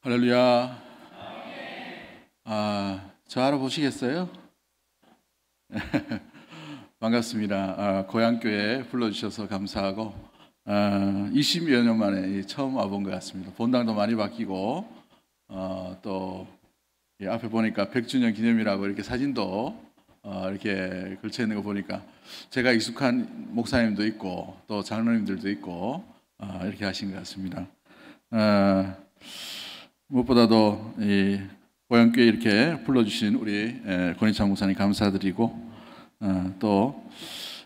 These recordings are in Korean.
할렐루야. 저 알아보시겠어요? 반갑습니다. 고향교회 불러주셔서 감사하고 20여 년 만에 처음 와본 것 같습니다. 본당도 많이 바뀌고 또 앞에 보니까 100주년 기념이라고 이렇게 사진도 이렇게 걸쳐 있는 거 보니까 제가 익숙한 목사님도 있고 또 장로님들도 있고 이렇게 하신 것 같습니다. 무엇보다도 이 고향교회 이렇게 불러주신 우리 권희찬 목사님 감사드리고 또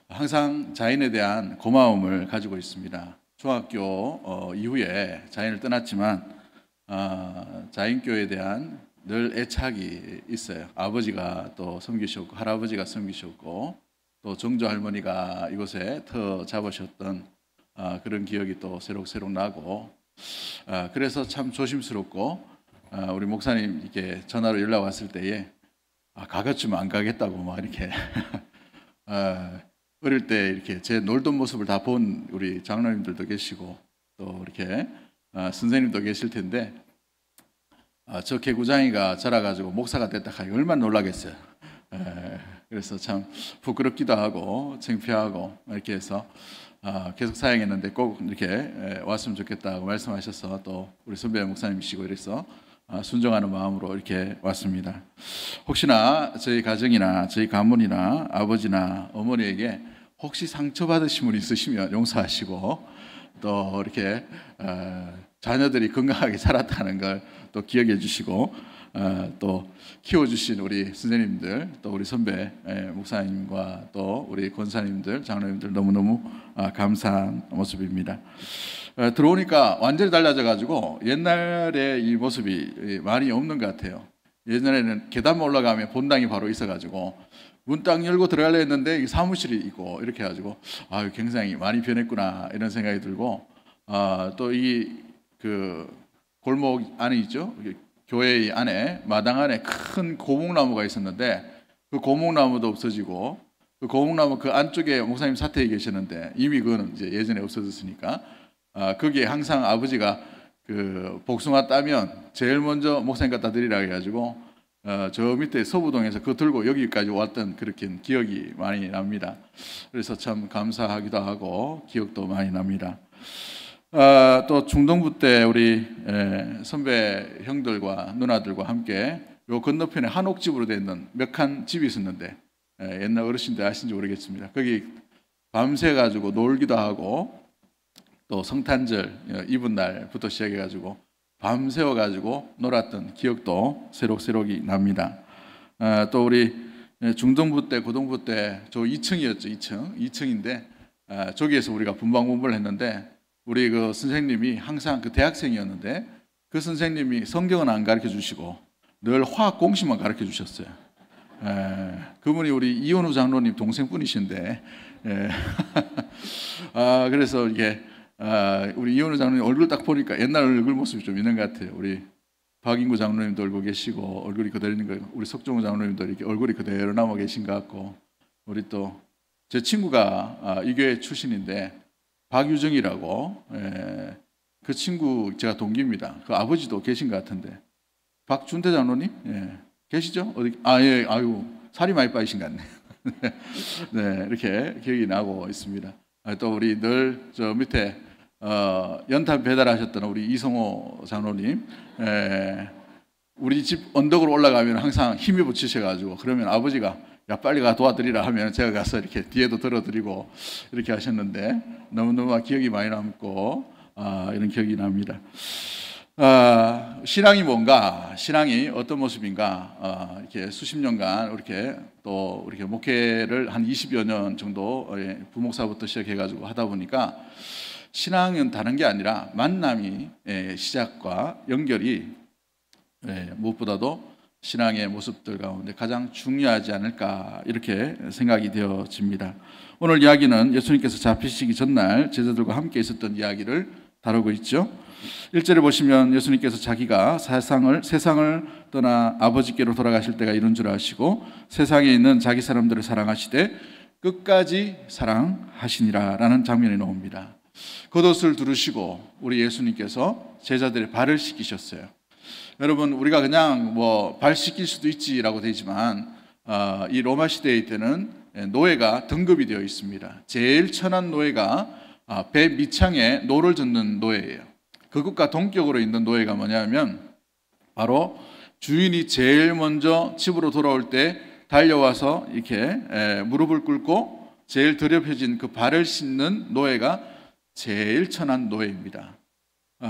항상 자인에 대한 고마움을 가지고 있습니다. 중학교 이후에 자인을 떠났지만 자인교회에 대한 늘 애착이 있어요. 아버지가 또 섬기셨고 할아버지가 섬기셨고 또 정조 할머니가 이곳에 터 잡으셨던 그런 기억이 또 새록새록 나고 그래서 참 조심스럽고 우리 목사님 이렇게 전화로 연락 왔을 때에 가겠지만 안 가겠다고 막 이렇게 어릴 때 이렇게 제 놀던 모습을 다 본 우리 장로님들도 계시고 또 이렇게 선생님도 계실 텐데 저 개구장이가 자라가지고 목사가 됐다 하니 얼마나 놀라겠어요. 그래서 참 부끄럽기도 하고 창피하고 이렇게 해서 계속 사역했는데 꼭 이렇게 왔으면 좋겠다고 말씀하셔서 또 우리 선배 목사님이시고 이래서 순종하는 마음으로 이렇게 왔습니다. 혹시나 저희 가정이나 저희 가문이나 아버지나 어머니에게 혹시 상처받으신 분 있으시면 용서하시고 또 이렇게 자녀들이 건강하게 자랐다는 걸 또 기억해 주시고 또 키워주신 우리 선생님들 또 우리 선배 목사님과 또 우리 권사님들 장로님들 너무너무 감사한 모습입니다. 들어오니까 완전히 달라져 가지고 옛날에 이 모습이 많이 없는 것 같아요. 예전에는 계단만 올라가면 본당이 바로 있어 가지고 문 딱 열고 들어가려 했는데 사무실이 있고 이렇게 해가지고 굉장히 많이 변했구나 이런 생각이 들고 또 이 그 골목 안에 있죠. 교회 안에 마당 안에 큰 고목나무가 있었는데 그 고목나무도 없어지고 그 고목나무 그 안쪽에 목사님 사택에 계셨는데 이미 그거는 이제 예전에 없어졌으니까 거기에 항상 아버지가 그 복숭아 따면 제일 먼저 목사님 갖다 드리라 해가지고 저 밑에 서부동에서 그거 들고 여기까지 왔던 그렇게 기억이 많이 납니다. 그래서 참 감사하기도 하고 기억도 많이 납니다. 또 중동부 때 우리 선배 형들과 누나들과 함께 요 건너편에 한옥집으로 돼 있는 몇 칸 집이 있었는데 옛날 어르신들 아신지 모르겠습니다. 거기 밤새 가지고 놀기도 하고 또 성탄절 이브 날부터 시작해 가지고 밤새워 가지고 놀았던 기억도 새록새록이 납니다. 또 우리 중동부 때 고동부 때 저 2층이었죠. 2층인데 저기에서 우리가 분방공부를 했는데 우리 그 선생님이 항상 그 대학생이었는데 그 선생님이 성경은 안 가르쳐 주시고 늘 화학 공식만 가르쳐 주셨어요. 그분이 우리 이현우 장로님 동생분이신데 그래서 이게 우리 이현우 장로님 얼굴 딱 보니까 옛날 얼굴 모습이 좀 있는 것 같아요. 우리 박인구 장로님도 얼굴 계시고 얼굴이 그대로 있는 거예요. 우리 석종우 장로님도 이렇게 얼굴이 그대로 남아 계신 것 같고 우리 또 제 친구가 이 교회 출신인데 박유정이라고 그 친구 제가 동기입니다. 그 아버지도 계신 것 같은데 박준태 장로님 계시죠? 어디? 예, 아유 살이 많이 빠지신 것 같네요. 네, 이렇게 기억이 나고 있습니다. 또 우리 늘 저 밑에 연탄 배달하셨던 우리 이성호 장로님, 우리 집 언덕으로 올라가면 항상 힘이 붙이셔가지고 그러면 아버지가 야 빨리 가 도와드리라 하면 제가 가서 이렇게 뒤에도 들어드리고 이렇게 하셨는데 너무너무 기억이 많이 남고 이런 기억이 납니다. 신앙이 뭔가, 신앙이 어떤 모습인가, 이렇게 수십 년간 이렇게 또 이렇게 목회를 한 20여 년 정도 부목사부터 시작해가지고 하다 보니까 신앙은 다른 게 아니라 만남이 시작과 연결이 무엇보다도 신앙의 모습들 가운데 가장 중요하지 않을까 이렇게 생각이 되어집니다. 오늘 이야기는 예수님께서 잡히시기 전날 제자들과 함께 있었던 이야기를 다루고 있죠. 1절에 보시면 예수님께서 자기가 세상을 떠나 아버지께로 돌아가실 때가 이른 줄 아시고 세상에 있는 자기 사람들을 사랑하시되 끝까지 사랑하시니라 라는 장면이 나옵니다. 겉옷을 두르시고 우리 예수님께서 제자들의 발을 씻기셨어요. 여러분 우리가 그냥 뭐 발 씻길 수도 있지라고 되지만 이 로마 시대 때는 노예가 등급이 되어 있습니다. 제일 천한 노예가 배 밑창에 노를 젓는 노예예요. 그것과 동격으로 있는 노예가 뭐냐면 바로 주인이 제일 먼저 집으로 돌아올 때 달려와서 이렇게 무릎을 꿇고 제일 더럽혀진 그 발을 씻는 노예가 제일 천한 노예입니다.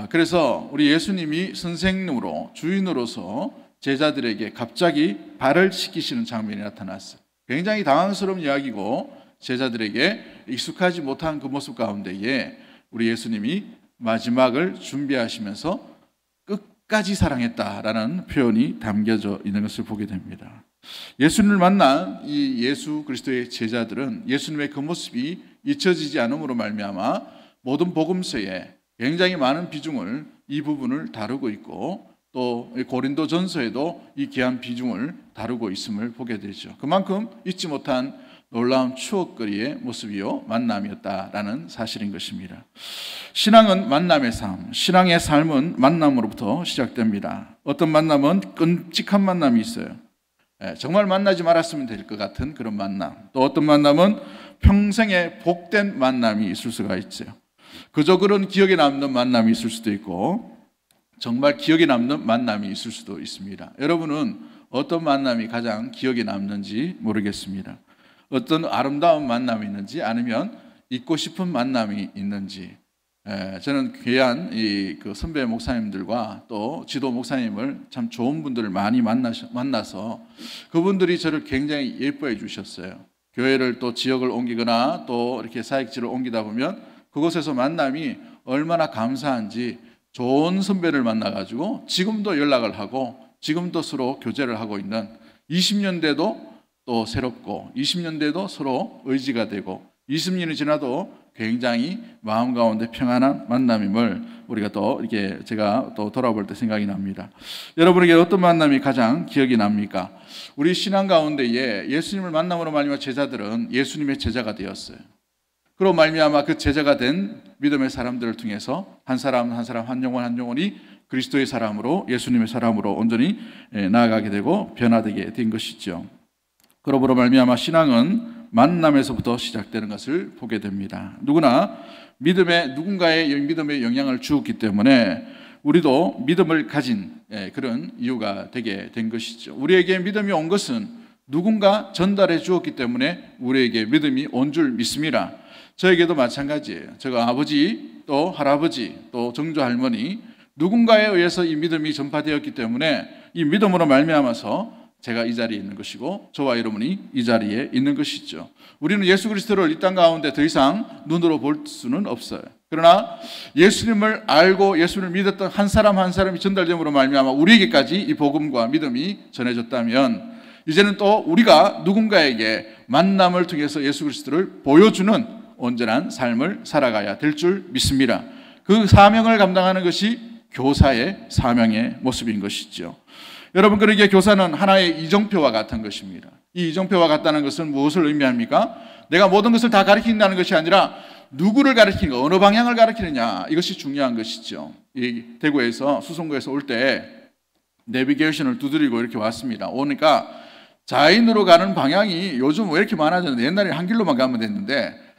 그래서 우리 예수님이 선생님으로 주인으로서 제자들에게 갑자기 발을 씻기시는 장면이 나타났어요. 굉장히 당황스러운 이야기고 제자들에게 익숙하지 못한 그 모습 가운데에 우리 예수님이 마지막을 준비하시면서 끝까지 사랑했다라는 표현이 담겨져 있는 것을 보게 됩니다. 예수님을 만난 이 예수 그리스도의 제자들은 예수님의 그 모습이 잊혀지지 않음으로 말미암아 모든 복음서에 굉장히 많은 비중을 이 부분을 다루고 있고 또 고린도전서에도 이 귀한 비중을 다루고 있음을 보게 되죠. 그만큼 잊지 못한 놀라운 추억거리의 모습이요 만남이었다라는 사실인 것입니다. 신앙은 만남의 삶, 신앙의 삶은 만남으로부터 시작됩니다. 어떤 만남은 끔찍한 만남이 있어요. 정말 만나지 말았으면 될 것 같은 그런 만남, 또 어떤 만남은 평생에 복된 만남이 있을 수가 있어요. 그저 그런 기억에 남는 만남이 있을 수도 있고 정말 기억에 남는 만남이 있을 수도 있습니다. 여러분은 어떤 만남이 가장 기억에 남는지 모르겠습니다. 어떤 아름다운 만남이 있는지 아니면 잊고 싶은 만남이 있는지. 저는 귀한 그 선배 목사님들과 또 지도 목사님을 참 좋은 분들을 많이 만나서 그분들이 저를 굉장히 예뻐해 주셨어요. 교회를 또 지역을 옮기거나 또 이렇게 사역지를 옮기다 보면 그곳에서 만남이 얼마나 감사한지 좋은 선배를 만나가지고 지금도 연락을 하고 지금도 서로 교제를 하고 있는 20년 돼도 또 새롭고 20년 돼도 서로 의지가 되고 20년이 지나도 굉장히 마음 가운데 평안한 만남임을 우리가 또 이렇게 제가 또 돌아볼 때 생각이 납니다. 여러분에게 어떤 만남이 가장 기억이 납니까? 우리 신앙 가운데에 예수님을 만남으로 말미암아 제자들은 예수님의 제자가 되었어요. 그로 말미암아 그 제자가 된 믿음의 사람들을 통해서 한 사람 한 사람 한 영혼 한 영혼이 그리스도의 사람으로 예수님의 사람으로 온전히 나아가게 되고 변화되게 된 것이죠. 그러므로 말미암아 신앙은 만남에서부터 시작되는 것을 보게 됩니다. 누구나 누군가의 믿음에 영향을 주었기 때문에 우리도 믿음을 가진 그런 이유가 되게 된 것이죠. 우리에게 믿음이 온 것은 누군가 전달해 주었기 때문에 우리에게 믿음이 온 줄 믿습니다. 저에게도 마찬가지예요. 제가 아버지 또 할아버지 또 정조 할머니 누군가에 의해서 이 믿음이 전파되었기 때문에 이 믿음으로 말미암아서 제가 이 자리에 있는 것이고 저와 여러분이 이 자리에 있는 것이죠. 우리는 예수 그리스도를 이 땅 가운데 더 이상 눈으로 볼 수는 없어요. 그러나 예수님을 알고 예수를 믿었던 한 사람 한 사람이 전달됨으로 말미암아 우리에게까지 이 복음과 믿음이 전해졌다면 이제는 또 우리가 누군가에게 만남을 통해서 예수 그리스도를 보여주는 온전한 삶을 살아가야 될 줄 믿습니다. 그 사명을 감당하는 것이 교사의 사명의 모습인 것이죠. 여러분, 그러기에 교사는 하나의 이정표와 같은 것입니다. 이 이정표와 같다는 것은 무엇을 의미합니까? 내가 모든 것을 다 가르친다는 것이 아니라 누구를 가르치는가, 어느 방향을 가르치느냐, 이것이 중요한 것이죠. 이 대구에서 수성구에서 올 때 내비게이션을 두드리고 이렇게 왔습니다. 오니까 좌인으로 가는 방향이 요즘 왜 이렇게 많아졌는데 옛날에 한 길로만 가면 됐는데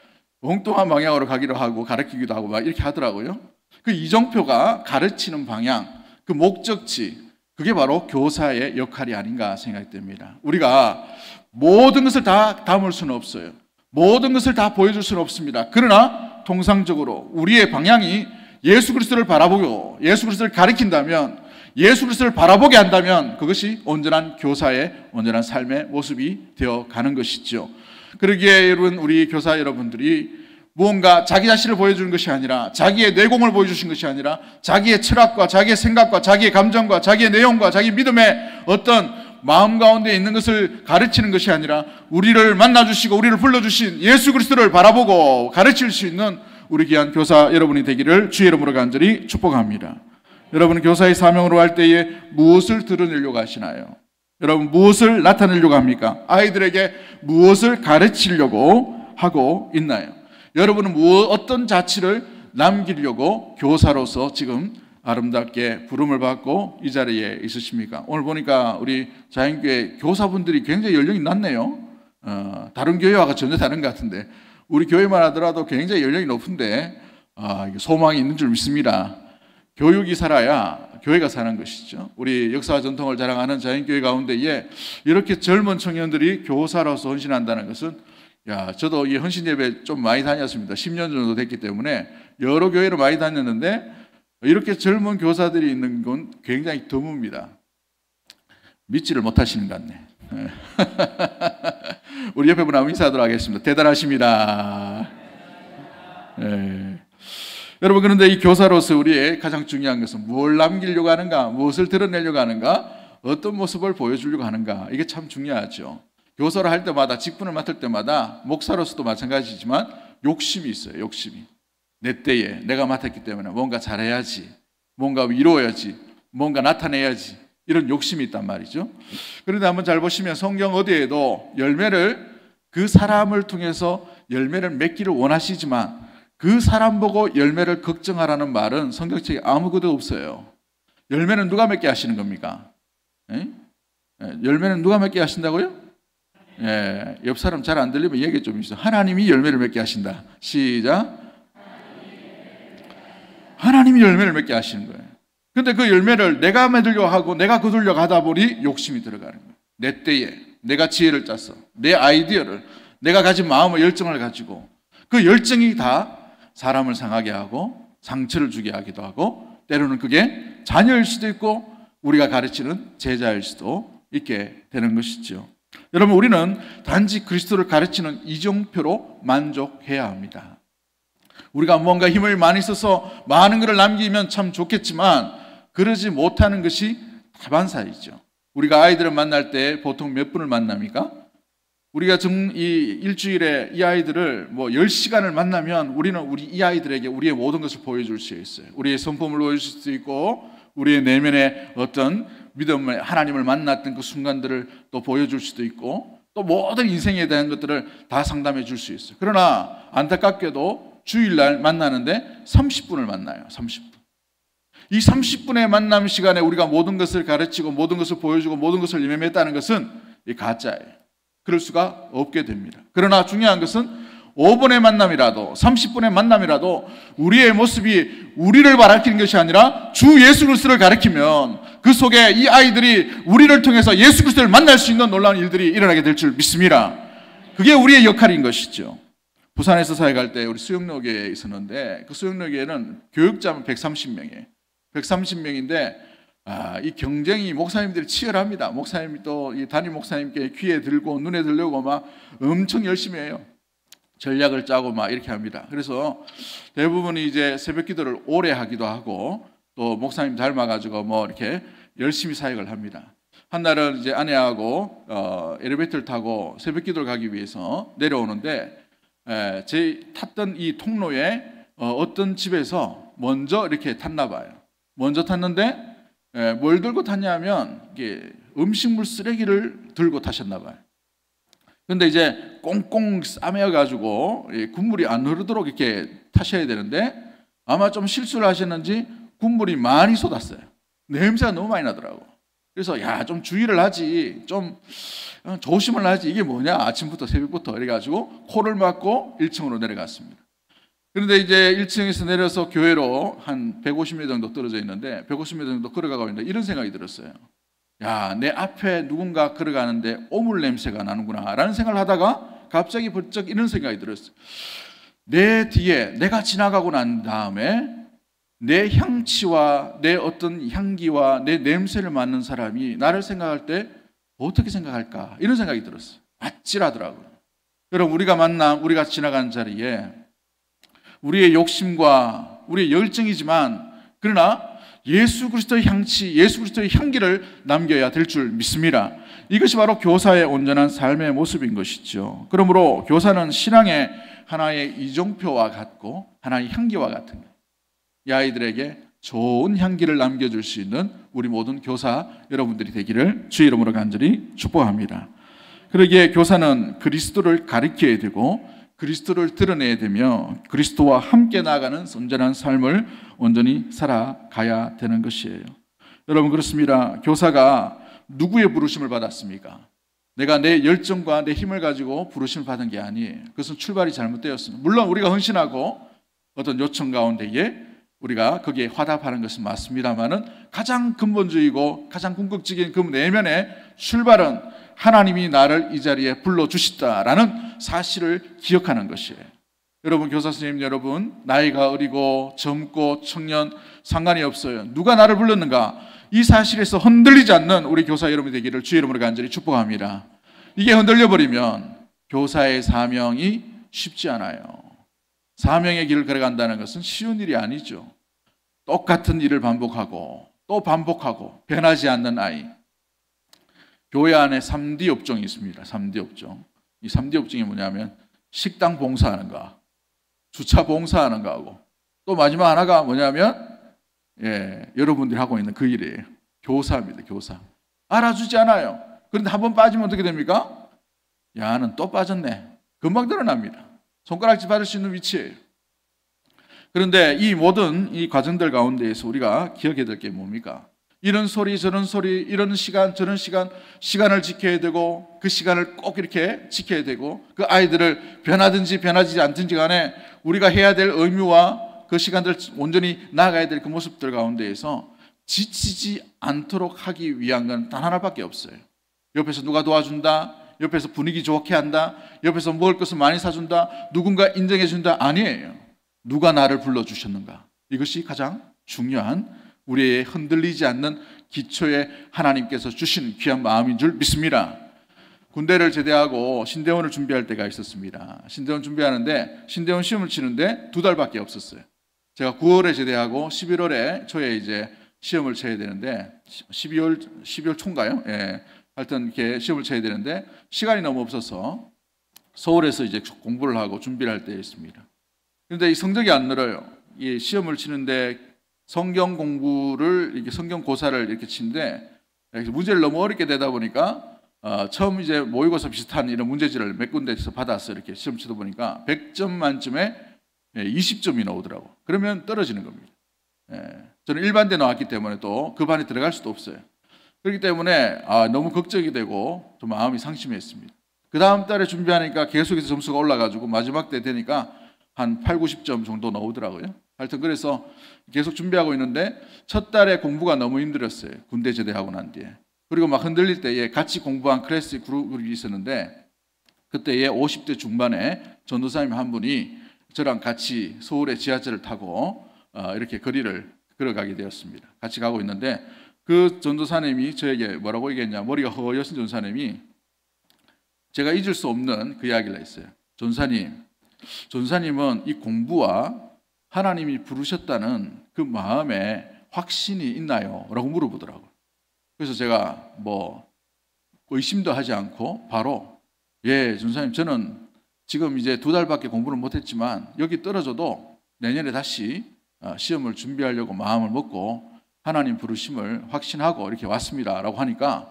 엉뚱한 방향으로 가기도 하고 가르치기도 하고 막 이렇게 하더라고요. 그 이정표가 가르치는 방향, 그 목적지, 그게 바로 교사의 역할이 아닌가 생각됩니다. 우리가 모든 것을 다 담을 수는 없어요. 모든 것을 다 보여줄 수는 없습니다. 그러나 통상적으로 우리의 방향이 예수 그리스도를 바라보고 예수 그리스도를 가리킨다면, 예수 그리스도를 바라보게 한다면 그것이 온전한 교사의 온전한 삶의 모습이 되어가는 것이죠. 그러기에 여러분, 우리 교사 여러분들이 무언가 자기 자신을 보여주는 것이 아니라, 자기의 내공을 보여주신 것이 아니라 자기의 철학과 자기의 생각과 자기의 감정과 자기의 내용과 자기 믿음의 어떤 마음 가운데 있는 것을 가르치는 것이 아니라 우리를 만나주시고 우리를 불러주신 예수 그리스도를 바라보고 가르칠 수 있는 우리 귀한 교사 여러분이 되기를 주의 이름으로 간절히 축복합니다. 여러분은 교사의 사명으로 할 때에 무엇을 드러내려고 하시나요? 여러분, 무엇을 나타내려고 합니까? 아이들에게 무엇을 가르치려고 하고 있나요? 여러분은 어떤 자취를 남기려고 교사로서 지금 아름답게 부름을 받고 이 자리에 있으십니까? 오늘 보니까 우리 자연교회 교사분들이 굉장히 연령이 낮네요. 다른 교회와 전혀 다른 것 같은데 우리 교회만 하더라도 굉장히 연령이 높은데 소망이 있는 줄 믿습니다. 교육이 살아야 교회가 사는 것이죠. 우리 역사와 전통을 자랑하는 자연교회 가운데에 이렇게 젊은 청년들이 교사로서 헌신한다는 것은 저도 이 헌신 예배 좀 많이 다녔습니다. 10년 정도 됐기 때문에 여러 교회를 많이 다녔는데 이렇게 젊은 교사들이 있는 건 굉장히 드뭅니다. 믿지를 못하시는 것 같네. 우리 옆에 분 한번 인사하도록 하겠습니다. 대단하십니다. 여러분, 그런데 이 교사로서 우리의 가장 중요한 것은 뭘 남기려고 하는가, 무엇을 드러내려고 하는가, 어떤 모습을 보여주려고 하는가, 이게 참 중요하죠. 교사를 할 때마다, 직분을 맡을 때마다 목사로서도 마찬가지지만 욕심이 있어요. 욕심이. 내 때에 내가 맡았기 때문에 뭔가 잘해야지, 뭔가 이루어야지, 뭔가 나타내야지, 이런 욕심이 있단 말이죠. 그런데 한번 잘 보시면 성경 어디에도 그 사람을 통해서 열매를 맺기를 원하시지만 그 사람 보고 열매를 걱정하라는 말은 성경책에 아무것도 없어요. 열매는 누가 맺게 하시는 겁니까? 열매는 누가 맺게 하신다고요? 옆 사람 잘 안 들리면 얘기 좀 해주세요. 하나님이 열매를 맺게 하신다. 시작. 하나님이 열매를 맺게 하시는 거예요. 근데 그 열매를 내가 맺으려고 하고 내가 거두려고 하다 보니 욕심이 들어가는 거예요. 내 때에 내가 지혜를 짜서 내 아이디어를, 내가 가진 마음의 열정을 가지고 그 열정이 다 사람을 상하게 하고 상처를 주게 하기도 하고 때로는 그게 자녀일 수도 있고 우리가 가르치는 제자일 수도 있게 되는 것이죠. 여러분, 우리는 단지 그리스도를 가르치는 이정표로 만족해야 합니다. 우리가 뭔가 힘을 많이 써서 많은 것을 남기면 참 좋겠지만 그러지 못하는 것이 다반사이죠. 우리가 아이들을 만날 때 보통 몇 분을 만납니까? 우리가 이 일주일에 이 아이들을 10시간을 만나면 우리는 이 아이들에게 우리의 모든 것을 보여줄 수 있어요. 우리의 성품을 보여줄 수도 있고 우리의 내면의 어떤 믿음을, 하나님을 만났던 그 순간들을 또 보여줄 수도 있고 또 모든 인생에 대한 것들을 다 상담해 줄 수 있어요. 그러나 안타깝게도 주일날 만나는데 30분을 만나요. 30분. 이 30분의 만남 시간에 우리가 모든 것을 가르치고 모든 것을 보여주고 모든 것을 임했다는 것은 이 가짜예요. 그럴 수가 없게 됩니다. 그러나 중요한 것은 5분의 만남이라도 30분의 만남이라도 우리의 모습이 우리를 가리키는 것이 아니라 주 예수 그리스도를 가리키면 그 속에 이 아이들이 우리를 통해서 예수 그리스도를 만날 수 있는 놀라운 일들이 일어나게 될 줄 믿습니다. 그게 우리의 역할인 것이죠. 부산에서 사역할 때 우리 수영로교회에 있었는데 그 수영로교회는 교육자만 130명이에요. 130명인데 이 경쟁이 목사님들이 치열합니다. 목사님이 또 이 담임 목사님께 귀에 들고 눈에 들려고 막 엄청 열심히 해요. 전략을 짜고 막 이렇게 합니다. 그래서 대부분이 이제 새벽 기도를 오래 하기도 하고 또 목사님 닮아가지고 이렇게 열심히 사역을 합니다. 한 날은 이제 아내하고 엘리베이터를 타고 새벽 기도를 가기 위해서 내려오는데 제 탔던 이 통로에 어떤 집에서 먼저 이렇게 탔나 봐요. 먼저 탔는데 뭘 들고 탔냐면 음식물 쓰레기를 들고 타셨나 봐요. 근데 이제 꽁꽁 싸매어가지고 국물이 안 흐르도록 이렇게 타셔야 되는데 아마 좀 실수를 하셨는지 국물이 많이 쏟았어요. 냄새가 너무 많이 나더라고. 그래서 좀 주의를 하지, 좀 조심을 하지, 이게 뭐냐, 아침부터 새벽부터 이래가지고 코를 막고 1층으로 내려갔습니다. 그런데 이제 1층에서 내려서 교회로 한 150m 정도 떨어져 있는데 150m 정도 걸어가고 있는데 이런 생각이 들었어요. 내 앞에 누군가 걸어가는데 오물 냄새가 나는구나 라는 생각을 하다가 갑자기 번쩍 이런 생각이 들었어요. 내 뒤에 내가 지나가고 난 다음에 내 향치와 내 어떤 향기와 내 냄새를 맡는 사람이 나를 생각할 때 어떻게 생각할까, 이런 생각이 들었어요. 아찔하더라고요. 여러분, 우리가 지나가는 자리에 우리의 욕심과 우리의 열정이지만 그러나 예수 그리스도의 향치, 예수 그리스도의 향기를 남겨야 될 줄 믿습니다. 이것이 바로 교사의 온전한 삶의 모습인 것이죠. 그러므로 교사는 신앙의 하나의 이정표와 같고 하나의 향기와 같은 거예요. 이 아이들에게 좋은 향기를 남겨줄 수 있는 우리 모든 교사 여러분들이 되기를 주의 이름으로 간절히 축복합니다. 그러기에 교사는 그리스도를 가리켜야 되고 그리스도를 드러내야 되며 그리스도와 함께 나아가는 온전한 삶을 온전히 살아가야 되는 것이에요. 여러분, 그렇습니다. 교사가 누구의 부르심을 받았습니까? 내가 내 열정과 내 힘을 가지고 부르심을 받은 게 아니에요. 그것은 출발이 잘못되었습니다. 물론 우리가 헌신하고 어떤 요청 가운데에 우리가 거기에 화답하는 것은 맞습니다만은 가장 근본적이고 가장 궁극적인 그 내면의 출발은 하나님이 나를 이 자리에 불러주셨다라는 사실을 기억하는 것이에요. 여러분, 교사 선생님 여러분, 나이가 어리고 젊고 청년 상관이 없어요. 누가 나를 불렀는가? 이 사실에서 흔들리지 않는 우리 교사 여러분이 되기를 주의 이름으로 간절히 축복합니다. 이게 흔들려버리면 교사의 사명이 쉽지 않아요. 사명의 길을 걸어간다는 것은 쉬운 일이 아니죠. 똑같은 일을 반복하고 또 반복하고 변하지 않는 아이. 교회 안에 3D 업종이 있습니다. 3D 업종. 이 3D 업종이 뭐냐면 식당 봉사하는 거, 주차 봉사하는 거하고 또 마지막 하나가 뭐냐면 여러분들이 하고 있는 그 일이에요. 교사입니다. 교사. 알아주지 않아요. 그런데 한번 빠지면 어떻게 됩니까? 야는 또 빠졌네. 금방 드러납니다. 손가락질 받을 수 있는 위치예요. 그런데 이 모든 이 과정들 가운데에서 우리가 기억해야 될 게 뭡니까? 이런 소리 저런 소리, 이런 시간 저런 시간, 시간을 지켜야 되고 그 시간을 꼭 이렇게 지켜야 되고 그 아이들을 변하든지 변하지 않든지 간에 우리가 해야 될 의무와 그 시간들 온전히 나아가야 될 그 모습들 가운데에서 지치지 않도록 하기 위한 건 단 하나밖에 없어요. 옆에서 누가 도와준다, 옆에서 분위기 좋게 한다, 옆에서 먹을 것을 많이 사준다, 누군가 인정해 준다, 아니에요. 누가 나를 불러주셨는가? 이것이 가장 중요한 우리의 흔들리지 않는 기초에 하나님께서 주신 귀한 마음인 줄 믿습니다. 군대를 제대하고 신대원을 준비할 때가 있었습니다. 신대원 준비하는데 신대원 시험을 치는데 2달밖에 없었어요. 제가 9월에 제대하고 11월에 초에 이제 시험을 쳐야 되는데 12월 초인가요? 하여튼 이렇게 시험을 쳐야 되는데 시간이 너무 없어서 서울에서 이제 공부를 하고 준비를 할 때였습니다. 그런데 이 성적이 안 늘어요. 이 시험을 치는데 성경 공부를 이렇게 성경 고사를 이렇게 치는데 문제를 너무 어렵게 되다 보니까 처음 이제 모의고사 비슷한 이런 문제지를 몇 군데에서 받아서 이렇게 시험 치다 보니까 100점 만점에 20점이 나오더라고. 그러면 떨어지는 겁니다. 저는 일반대 나왔기 때문에 또 그 반에 들어갈 수도 없어요. 그렇기 때문에 너무 걱정이 되고 좀 마음이 상심했습니다. 그 다음 달에 준비하니까 계속해서 점수가 올라가지고 마지막 때 되니까 한 8, 90점 정도 나오더라고요. 하여튼 그래서 계속 준비하고 있는데 첫 달에 공부가 너무 힘들었어요. 군대 제대하고 난 뒤에. 그리고 막 흔들릴 때에 같이 공부한 클래스 그룹이 있었는데 그때에 50대 중반에 전도사님 한 분이 저랑 같이 서울의 지하철을 타고 이렇게 거리를 걸어가게 되었습니다. 같이 가고 있는데 그 전도사님이 저에게 뭐라고 얘기했냐, 머리가 허여신 전도사님이 제가 잊을 수 없는 그 이야기를 했어요. 전사님은 이 공부와 하나님이 부르셨다는 그 마음에 확신이 있나요? 라고 물어보더라고요. 그래서 제가 뭐 의심도 하지 않고 바로 전사님, 저는 지금 이제 2달밖에 공부를 못했지만 여기 떨어져도 내년에 다시 시험을 준비하려고 마음을 먹고 하나님 부르심을 확신하고 이렇게 왔습니다 라고 하니까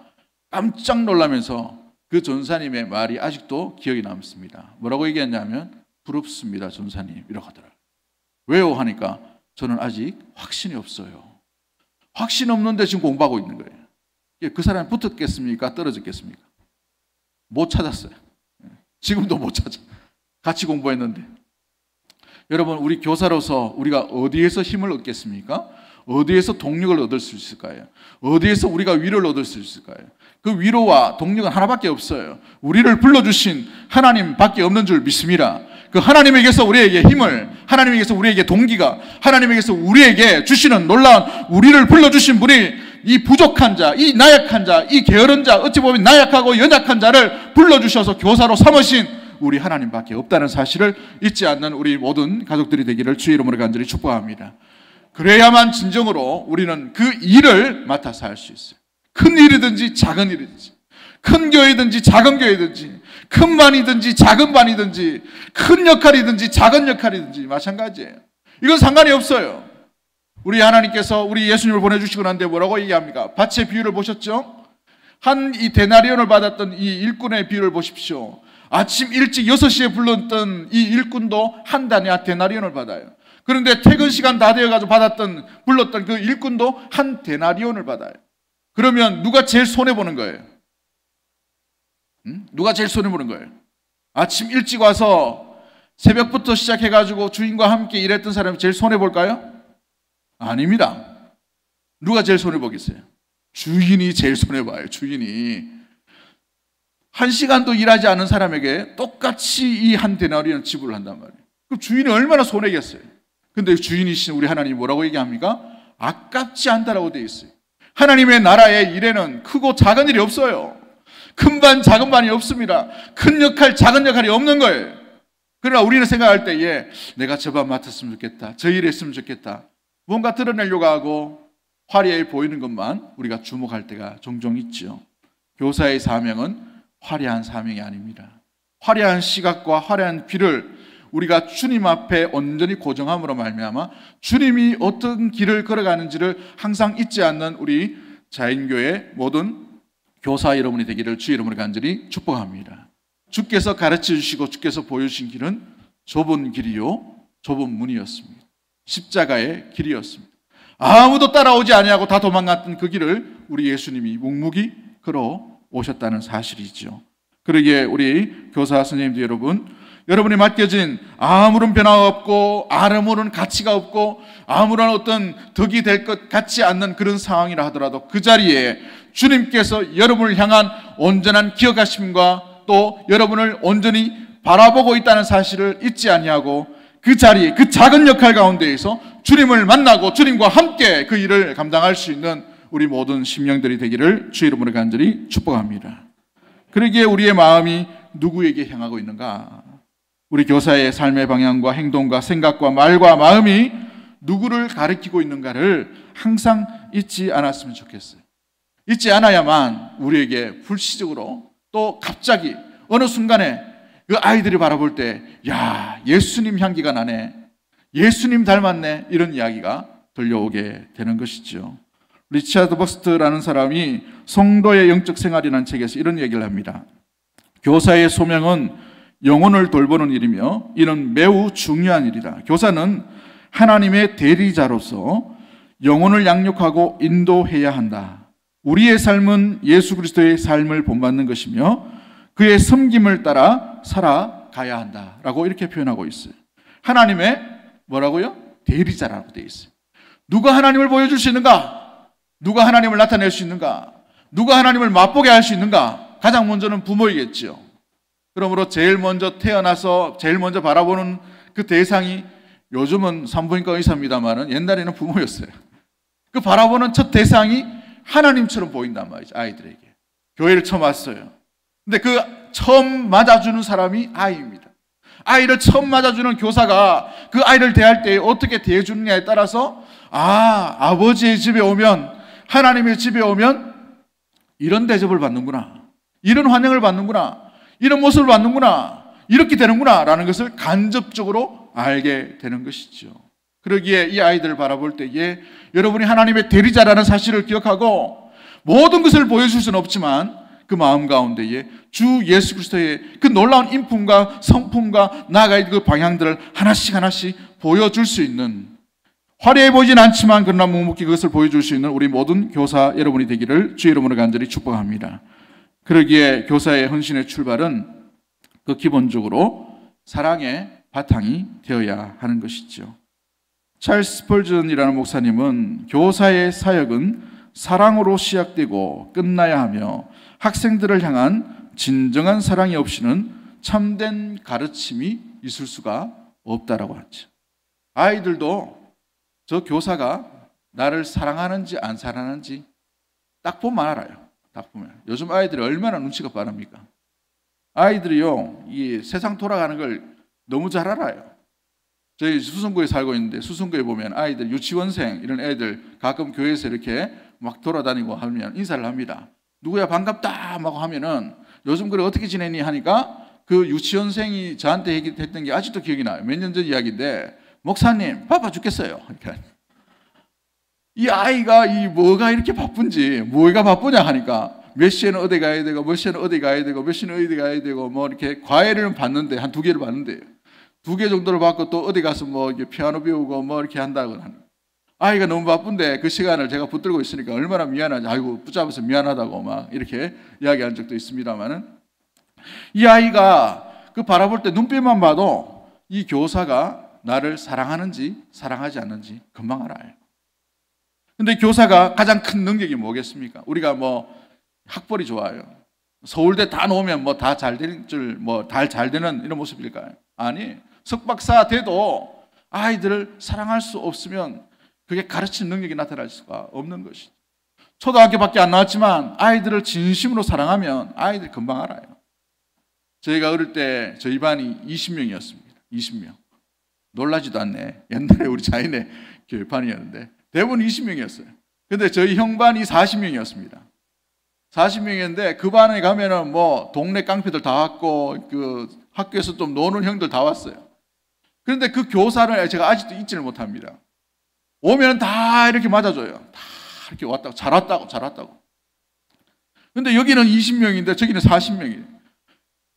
깜짝 놀라면서 그 전사님의 말이 아직도 기억이 남습니다. 뭐라고 얘기했냐면 부럽습니다 전사님 이라고 하더라고요. 왜요? 하니까 저는 아직 확신이 없어요. 확신 없는데 지금 공부하고 있는 거예요. 그 사람이 붙었겠습니까? 떨어졌겠습니까? 못 찾았어요. 지금도 못 찾아. 같이 공부했는데. 여러분, 우리 교사로서 우리가 어디에서 힘을 얻겠습니까? 어디에서 동력을 얻을 수 있을까요? 어디에서 우리가 위로를 얻을 수 있을까요? 그 위로와 동력은 하나밖에 없어요. 우리를 불러주신 하나님밖에 없는 줄 믿습니다. 그 하나님에게서 우리에게 힘을, 하나님에게서 우리에게 동기가, 하나님에게서 우리에게 주시는 놀라운 우리를 불러주신 분이 이 부족한 자, 이 나약한 자, 이 게으른 자, 어찌 보면 나약하고 연약한 자를 불러주셔서 교사로 삼으신 우리 하나님밖에 없다는 사실을 잊지 않는 우리 모든 가족들이 되기를 주의 이름으로 간절히 축복합니다. 그래야만 진정으로 우리는 그 일을 맡아서 할 수 있어요. 큰 일이든지 작은 일이든지, 큰 교회든지 작은 교회든지, 큰 반이든지 작은 반이든지, 큰 역할이든지 작은 역할이든지 마찬가지예요. 이건 상관이 없어요. 우리 하나님께서 우리 예수님을 보내주시고 난 뒤에 뭐라고 얘기합니까? 밭의 비유를 보셨죠? 한 이 데나리온을 받았던 이 일꾼의 비유를 보십시오. 아침 일찍 6시에 불렀던 이 일꾼도 한 데나리온을 받아요. 그런데 퇴근 시간 다 되어가지고 불렀던 그 일꾼도 한 데나리온을 받아요. 그러면 누가 제일 손해보는 거예요? 누가 제일 손해보는 거예요? 아침 일찍 와서 새벽부터 시작해가지고 주인과 함께 일했던 사람이 제일 손해볼까요? 아닙니다. 누가 제일 손해보겠어요? 주인이 제일 손해봐요. 주인이. 1시간도 일하지 않은 사람에게 똑같이 이 한 데나리온을 지불을 한단 말이에요. 그럼 주인이 얼마나 손해겠어요? 근데 주인이신 우리 하나님이 뭐라고 얘기합니까? 아깝지 않다라고 되어 있어요. 하나님의 나라의 일에는 크고 작은 일이 없어요. 큰 반 작은 반이 없습니다. 큰 역할 작은 역할이 없는 거예요. 그러나 우리는 생각할 때에 내가 저 반 맡았으면 좋겠다, 저 일 했으면 좋겠다, 뭔가 드러내려고 하고 화려해 보이는 것만 우리가 주목할 때가 종종 있죠. 교사의 사명은 화려한 사명이 아닙니다. 화려한 시각과 화려한 귀를 우리가 주님 앞에 온전히 고정함으로 말미암아 주님이 어떤 길을 걸어가는지를 항상 잊지 않는 우리 자인교회 모든 교사 여러분이 되기를 주 이름으로 간절히 축복합니다. 주께서 가르쳐 주시고 주께서 보여주신 길은 좁은 길이요 좁은 문이었습니다. 십자가의 길이었습니다. 아무도 따라오지 아니하고 다 도망갔던 그 길을 우리 예수님이 묵묵히 걸어오셨다는 사실이죠. 그러기에 우리 교사 선생님들 여러분, 여러분이 맡겨진 아무런 변화가 없고 아무런 가치가 없고 아무런 어떤 덕이 될 것 같지 않는 그런 상황이라 하더라도 그 자리에 주님께서 여러분을 향한 온전한 기억하심과 또 여러분을 온전히 바라보고 있다는 사실을 잊지 아니하고 그 자리, 그 작은 역할 가운데에서 주님을 만나고 주님과 함께 그 일을 감당할 수 있는 우리 모든 심령들이 되기를 주 이름으로 간절히 축복합니다. 그러기에 우리의 마음이 누구에게 향하고 있는가? 우리 교사의 삶의 방향과 행동과 생각과 말과 마음이 누구를 가리키고 있는가를 항상 잊지 않았으면 좋겠어요. 잊지 않아야만 우리에게 불시적으로 또 갑자기 어느 순간에 그 아이들이 바라볼 때 야, 예수님 향기가 나네, 예수님 닮았네, 이런 이야기가 들려오게 되는 것이죠. 리차드 버스트라는 사람이 성도의 영적 생활이라는 책에서 이런 얘기를 합니다. 교사의 소명은 영혼을 돌보는 일이며 이는 매우 중요한 일이다. 교사는 하나님의 대리자로서 영혼을 양육하고 인도해야 한다. 우리의 삶은 예수 그리스도의 삶을 본받는 것이며 그의 섬김을 따라 살아가야 한다라고 이렇게 표현하고 있어요. 하나님의 뭐라고요? 대리자라고 되어 있어요. 누가 하나님을 보여줄 수 있는가? 누가 하나님을 나타낼 수 있는가? 누가 하나님을 맛보게 할 수 있는가? 가장 먼저는 부모이겠죠. 그러므로 제일 먼저 태어나서 제일 먼저 바라보는 그 대상이 요즘은 산부인과 의사입니다만은 옛날에는 부모였어요. 그 바라보는 첫 대상이 하나님처럼 보인단 말이죠. 아이들에게. 교회를 처음 왔어요. 근데 그 처음 맞아주는 사람이 아이입니다. 아이를 처음 맞아주는 교사가 그 아이를 대할 때 어떻게 대해주느냐에 따라서 아버지의 집에 오면, 하나님의 집에 오면 이런 대접을 받는구나, 이런 환영을 받는구나, 이런 모습을 받는구나, 이렇게 되는구나 라는 것을 간접적으로 알게 되는 것이죠. 그러기에 이 아이들을 바라볼 때에 여러분이 하나님의 대리자라는 사실을 기억하고 모든 것을 보여줄 수는 없지만 그 마음 가운데에 주 예수 그리스도의 그 놀라운 인품과 성품과 나아갈 그 방향들을 하나씩 하나씩 보여줄 수 있는, 화려해 보이진 않지만 그러나 묵묵히 그것을 보여줄 수 있는 우리 모든 교사 여러분이 되기를 주의 이름으로 간절히 축복합니다. 그러기에 교사의 헌신의 출발은 그 기본적으로 사랑의 바탕이 되어야 하는 것이죠. 찰스 스펄전이라는 목사님은 교사의 사역은 사랑으로 시작되고 끝나야 하며 학생들을 향한 진정한 사랑이 없이는 참된 가르침이 있을 수가 없다라고 하죠. 아이들도 저 교사가 나를 사랑하는지 안 사랑하는지 딱 보면 알아요. 딱 보면. 요즘 아이들이 얼마나 눈치가 빠릅니까? 아이들이요, 이 세상 돌아가는 걸 너무 잘 알아요. 저희 수성구에 살고 있는데 수성구에 보면 아이들, 유치원생 이런 애들 가끔 교회에서 이렇게 막 돌아다니고 하면 인사를 합니다. 누구야 반갑다 막 하면은 요즘 그래 어떻게 지내니 하니까 그 유치원생이 저한테 얘기했던 게 아직도 기억이 나요. 몇 년 전 이야기인데, 목사님 바빠 죽겠어요. 그러니까 이 아이가 이 뭐가 이렇게 바쁜지, 뭐가 바쁘냐 하니까 몇 시에는 어디 가야 되고, 몇 시에는 어디 가야 되고, 몇 시에는 어디 가야 되고, 뭐 이렇게 과외를 받는데 한 2개를 받는데요. 2개 정도를 받고 또 어디 가서 뭐 이렇게 피아노 배우고 뭐 이렇게 한다고 하는. 아이가 너무 바쁜데 그 시간을 제가 붙들고 있으니까 얼마나 미안하지. 아이고 붙잡아서 미안하다고 막 이렇게 이야기한 적도 있습니다만은, 이 아이가 그 바라볼 때 눈빛만 봐도 이 교사가 나를 사랑하는지 사랑하지 않는지 금방 알아요. 근데 교사가 가장 큰 능력이 뭐겠습니까? 우리가 뭐 학벌이 좋아요, 서울대 다 놓으면 뭐 다 잘 되는 줄, 뭐 다 잘 되는 이런 모습일까요? 아니, 석박사 돼도 아이들을 사랑할 수 없으면 그게 가르치는 능력이 나타날 수가 없는 것이죠. 초등학교밖에 안 나왔지만 아이들을 진심으로 사랑하면 아이들이 금방 알아요. 저희가 어릴 때 저희 반이 20명이었습니다. 20명. 놀라지도 않네. 옛날에 우리 자인의 교회반이었는데 대부분 20명이었어요. 근데 저희 형반이 40명이었습니다. 40명이었는데 그 반에 가면은 뭐 동네 깡패들 다 왔고 그 학교에서 좀 노는 형들 다 왔어요. 그런데 그 교사를 제가 아직도 잊지를 못합니다. 오면 다 이렇게 맞아줘요. 다 이렇게 왔다고, 잘 왔다고, 잘 왔다고. 근데 여기는 20명인데 저기는 40명이에요.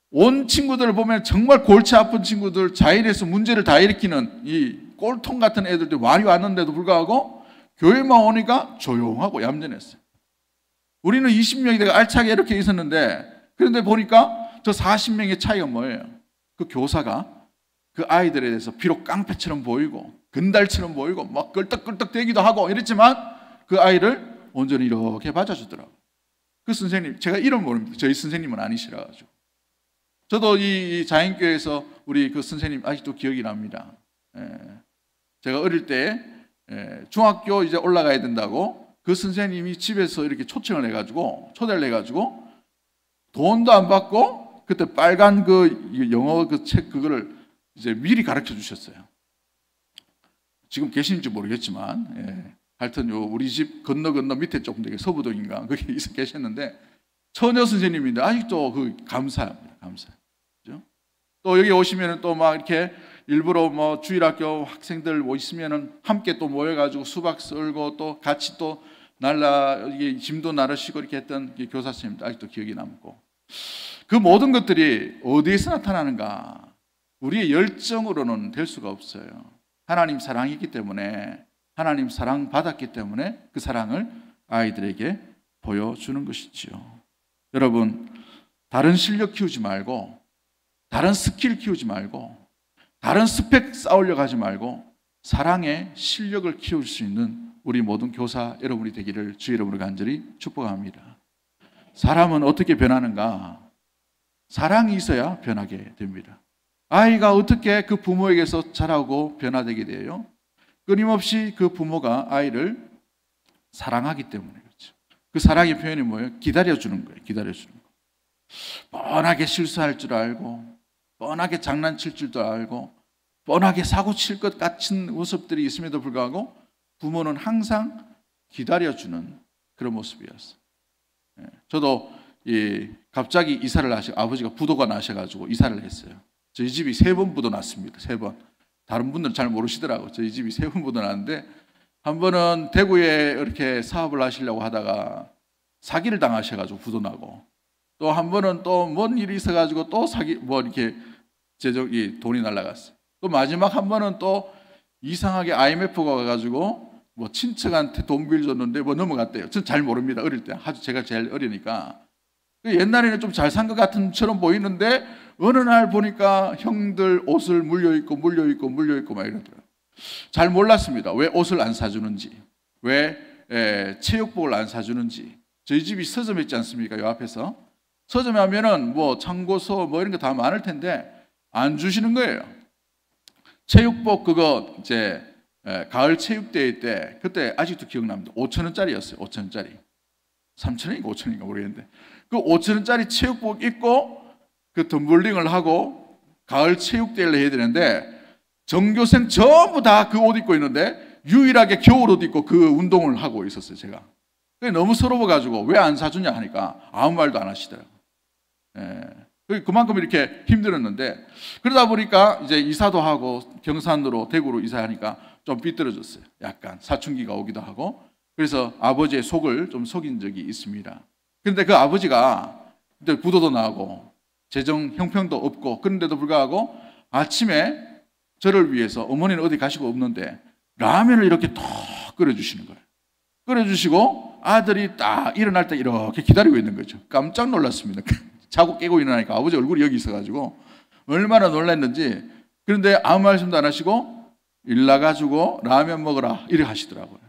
온 친구들을 보면 정말 골치 아픈 친구들, 자인에서 문제를 다 일으키는 이 꼴통 같은 애들도 많이 왔는데도 불구하고 교회만 오니까 조용하고 얌전했어요. 우리는 20명이 되게 알차게 이렇게 있었는데, 그런데 보니까 저 40명의 차이가 뭐예요? 그 교사가 그 아이들에 대해서 비록 깡패처럼 보이고 근달처럼 보이고 막 끌떡끌떡 대기도 하고 이랬지만 그 아이를 온전히 이렇게 받아주더라고요. 그 선생님, 제가 이름 모릅니다. 저희 선생님은 아니시라가지고. 저도 이 자인교회에서 우리 그 선생님 아직도 기억이 납니다. 제가 어릴 때 중학교 이제 올라가야 된다고 그 선생님이 집에서 이렇게 초청을 해가지고, 초대를 해가지고 돈도 안 받고 그때 빨간 그 영어 그 책 그거를 이제 미리 가르쳐 주셨어요. 지금 계시는지 모르겠지만, 하여튼 우리 집 건너 밑에 조금 되게 서부동인가 거기 계셨는데 처녀 선생님인데 아직도 그 감사합니다. 감사. 그죠? 또 여기 오시면은 또 막 이렇게 일부러 뭐 주일학교 학생들 뭐 있으면은 함께 또 모여가지고 수박 썰고 또 같이 또 이게 짐도 나르시고 이렇게 했던 교사 선생님도 아직도 기억이 남고, 그 모든 것들이 어디에서 나타나는가? 우리의 열정으로는 될 수가 없어요. 하나님 사랑이기 때문에, 하나님 사랑 받았기 때문에 그 사랑을 아이들에게 보여주는 것이지요. 여러분, 다른 실력 키우지 말고, 다른 스킬 키우지 말고, 다른 스펙 쌓으려고 하지 말고 사랑의 실력을 키울 수 있는 우리 모든 교사 여러분이 되기를 주의 이름으로 간절히 축복합니다. 사람은 어떻게 변하는가? 사랑이 있어야 변하게 됩니다. 아이가 어떻게 그 부모에게서 자라고 변화되게 돼요? 끊임없이 그 부모가 아이를 사랑하기 때문에 그렇죠. 그 사랑의 표현이 뭐예요? 기다려주는 거예요. 기다려주는 거. 뻔하게 실수할 줄 알고, 뻔하게 장난칠 줄도 알고, 뻔하게 사고칠 것 같은 모습들이 있음에도 불구하고 부모는 항상 기다려주는 그런 모습이었어요. 저도 갑자기 이사를 아버지가 부도가 나셔가지고 이사를 했어요. 저희 집이 3번 부도 났습니다. 3번. 다른 분들은 잘 모르시더라고요. 저희 집이 3번 부도 났는데, 한 번은 대구에 이렇게 사업을 하시려고 하다가 사기를 당하셔가지고 부도 나고, 또 한 번은 또 뭔 일이 있어가지고 또 이렇게 돈이 날라갔어요. 또 마지막 한 번은 또 이상하게 IMF가 와가지고 뭐 친척한테 돈 빌려줬는데 뭐 넘어갔대요. 전 잘 모릅니다. 어릴 때. 아주 제가 제일 어리니까. 옛날에는 좀 잘 산 것 같은처럼 보이는데 어느 날 보니까 형들 옷을 물려입고 막 이러더라고요. 잘 몰랐습니다. 왜 옷을 안 사주는지, 왜 체육복을 안 사주는지. 저희 집이 서점했지 않습니까? 요 앞에서. 서점에 하면은 뭐 참고서 뭐 이런 거 다 많을 텐데 안 주시는 거예요. 체육복 그거 이제 가을 체육대회 때, 그때 아직도 기억납니다. 5,000원짜리였어요. 5,000원짜리. 3,000원인가 5,000원인가 모르겠는데 그 5,000원짜리 체육복 입고 그 덤블링을 하고 가을 체육대회를 해야 되는데 전교생 전부 다 그 옷 입고 있는데 유일하게 겨울 옷 입고 그 운동을 하고 있었어요. 제가. 너무 서러워가지고 왜 안 사주냐 하니까 아무 말도 안 하시더라고요. 그만큼 이렇게 힘들었는데, 그러다 보니까 이제 이사도 하고 경산으로 대구로 이사하니까 좀 삐뚤어졌어요. 약간 사춘기가 오기도 하고. 그래서 아버지의 속을 좀 속인 적이 있습니다. 그런데 그 아버지가 부도도 나고 재정 형편도 없고 그런데도 불구하고 아침에 저를 위해서, 어머니는 어디 가시고 없는데 라면을 이렇게 톡 끓여주시는 거예요. 끓여주시고 아들이 딱 일어날 때 이렇게 기다리고 있는 거죠. 깜짝 놀랐습니다. 자고 깨고 일어나니까 아버지 얼굴이 여기 있어가지고 얼마나 놀랐는지. 그런데 아무 말씀도 안 하시고 일 나가지고 라면 먹으라 이렇게 하시더라고요.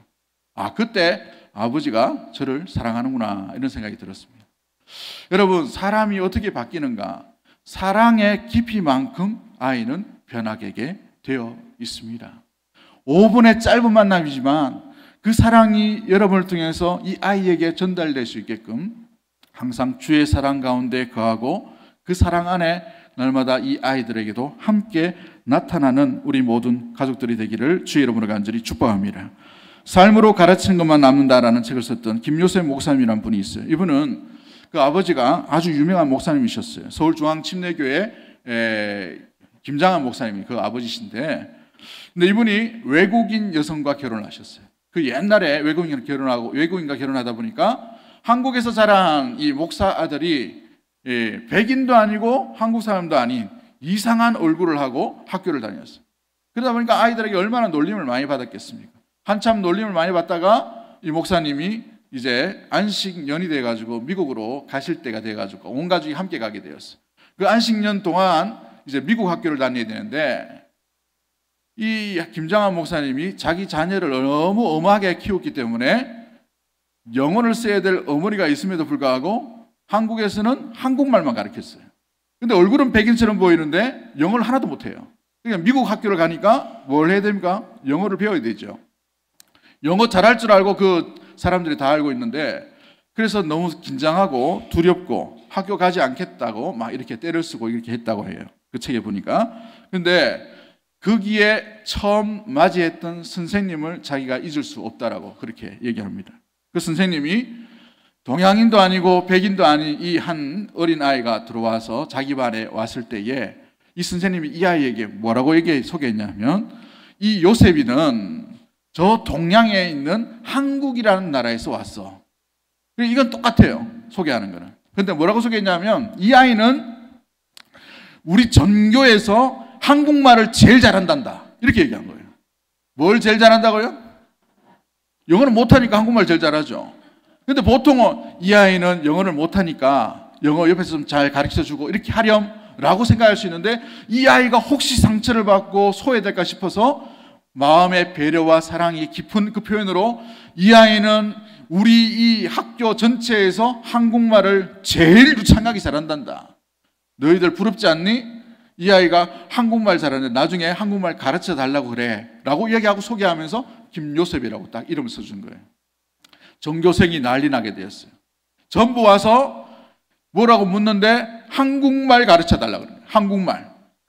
아, 그때 아버지가 저를 사랑하는구나 이런 생각이 들었습니다. 여러분, 사람이 어떻게 바뀌는가? 사랑의 깊이만큼 아이는 변하게 되어 있습니다. 5분의 짧은 만남이지만 그 사랑이 여러분을 통해서 이 아이에게 전달될 수 있게끔 항상 주의 사랑 가운데 거하고 그 사랑 안에 날마다 이 아이들에게도 함께 나타나는 우리 모든 가족들이 되기를 주의 이름으로 간절히 축복합니다. 삶으로 가르치는 것만 남는다라는 책을 썼던 김요셉 목사님이라는 분이 있어요. 이분은 그 아버지가 아주 유명한 목사님이셨어요. 서울중앙침례교회 김장한 목사님이 그 아버지신데, 근데 이분이 외국인 여성과 결혼을 하셨어요. 그 옛날에 외국인과 결혼하다 보니까 한국에서 자란 이 목사 아들이 백인도 아니고 한국 사람도 아닌 이상한 얼굴을 하고 학교를 다녔어요. 그러다 보니까 아이들에게 얼마나 놀림을 많이 받았겠습니까? 한참 놀림을 많이 받다가 이 목사님이 이제 안식년이 돼가지고 미국으로 가실 때가 돼가지고 온 가족이 함께 가게 되었어요. 그 안식년 동안 이제 미국 학교를 다녀야 되는데 이 김장한 목사님이 자기 자녀를 너무 엄하게 키웠기 때문에 영어를 써야 될 어머니가 있음에도 불구하고 한국에서는 한국말만 가르쳤어요. 근데 얼굴은 백인처럼 보이는데 영어를 하나도 못해요. 그러니까 미국 학교를 가니까 뭘 해야 됩니까? 영어를 배워야 되죠. 영어 잘할 줄 알고 그 사람들이 다 알고 있는데, 그래서 너무 긴장하고 두렵고 학교 가지 않겠다고 막 이렇게 때를 쓰고 이렇게 했다고 해요. 그 책에 보니까. 근데 거기에 처음 맞이했던 선생님을 자기가 잊을 수 없다라고 그렇게 얘기합니다. 그 선생님이 동양인도 아니고 백인도 아닌 이 한 어린 아이가 들어와서 자기 반에 왔을 때에 이 선생님이 이 아이에게 뭐라고 소개했냐면, 이 요셉이는 저 동양에 있는 한국이라는 나라에서 왔어. 이건 똑같아요, 소개하는 거는. 근데 뭐라고 소개했냐면, 이 아이는 우리 전교에서 한국말을 제일 잘한단다 이렇게 얘기한 거예요. 뭘 제일 잘한다고요? 영어를 못하니까 한국말 제일 잘하죠. 근데 보통은 이 아이는 영어를 못하니까 영어 옆에서 좀 잘 가르쳐주고 이렇게 하렴라고 생각할 수 있는데, 이 아이가 혹시 상처를 받고 소외될까 싶어서 마음의 배려와 사랑이 깊은 그 표현으로 이 아이는 우리 이 학교 전체에서 한국말을 제일 유창하게 잘한단다. 너희들 부럽지 않니? 이 아이가 한국말 잘하는데 나중에 한국말 가르쳐 달라고 그래 라고 얘기하고 소개하면서 김요셉이라고 딱 이름을 써준 거예요. 전교생이 난리 나게 되었어요. 전부 와서 뭐라고 묻는데 한국말 가르쳐 달라고 그래요.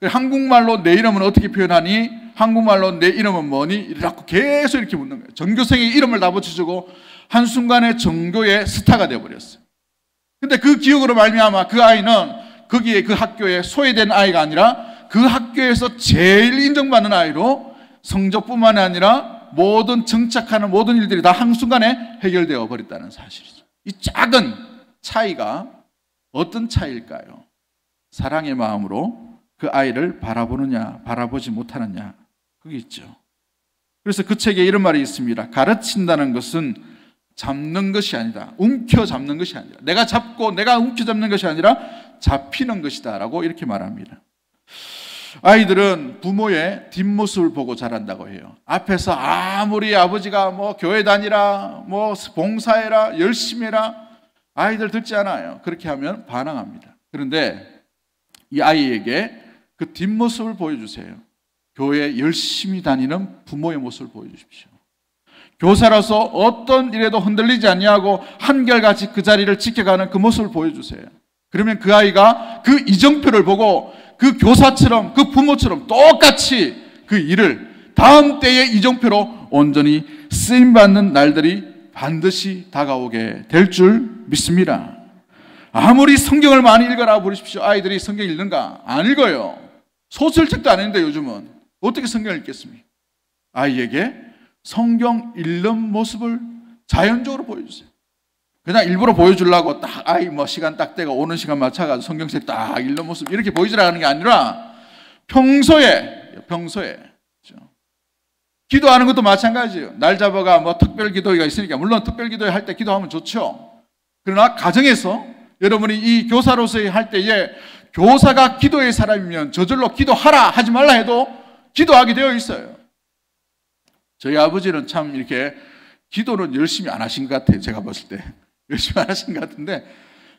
한국말로 내 이름은 어떻게 표현하니? 한국말로 내 이름은 뭐니? 이렇게 계속 이렇게 묻는 거예요. 전교생의 이름을 다 붙여주고 한순간에 전교의 스타가 되어버렸어요. 근데 그 기억으로 말미암아 그 아이는 거기에 그 학교에 소외된 아이가 아니라 그 학교에서 제일 인정받는 아이로 성적뿐만 아니라 모든 정착하는 모든 일들이 다 한순간에 해결되어 버렸다는 사실이죠. 이 작은 차이가 어떤 차이일까요? 사랑의 마음으로 그 아이를 바라보느냐 바라보지 못하느냐, 그게 있죠. 그래서 그 책에 이런 말이 있습니다. 가르친다는 것은 잡는 것이 아니다, 움켜잡는 것이 아니라, 내가 잡고 내가 움켜잡는 것이 아니라 잡히는 것이다 라고 이렇게 말합니다. 아이들은 부모의 뒷모습을 보고 자란다고 해요. 앞에서 아무리 아버지가 뭐 교회 다니라, 뭐 봉사해라, 열심히 해라, 아이들 듣지 않아요. 그렇게 하면 반항합니다. 그런데 이 아이에게 그 뒷모습을 보여주세요. 교회 열심히 다니는 부모의 모습을 보여주십시오. 교사로서 어떤 일에도 흔들리지 아니하고 한결같이 그 자리를 지켜가는 그 모습을 보여주세요. 그러면 그 아이가 그 이정표를 보고 그 교사처럼 그 부모처럼 똑같이 그 일을 다음 때의 이정표로 온전히 쓰임받는 날들이 반드시 다가오게 될 줄 믿습니다. 아무리 성경을 많이 읽어라 보십시오. 아이들이 성경 읽는가? 안 읽어요. 소설책도 안 읽는데 요즘은 어떻게 성경을 읽겠습니까? 아이에게 성경 읽는 모습을 자연적으로 보여주세요. 그냥 일부러 보여주려고 딱 뭐 시간 딱 되고 오는 시간 맞춰가지고 성경책 딱 읽는 모습 이렇게 보여주려고 하는 게 아니라 평소에 기도하는 것도 마찬가지예요. 날 잡아가 뭐 특별 기도회가 있으니까 물론 특별 기도회 할 때 기도하면 좋죠. 그러나 가정에서 여러분이 이 교사로서의 할 때에 교사가 기도의 사람이면 저절로 기도하라 하지 말라 해도 기도하게 되어 있어요. 저희 아버지는 참 이렇게 기도는 열심히 안 하신 것 같아요. 제가 봤을 때 열심히 안 하신 것 같은데,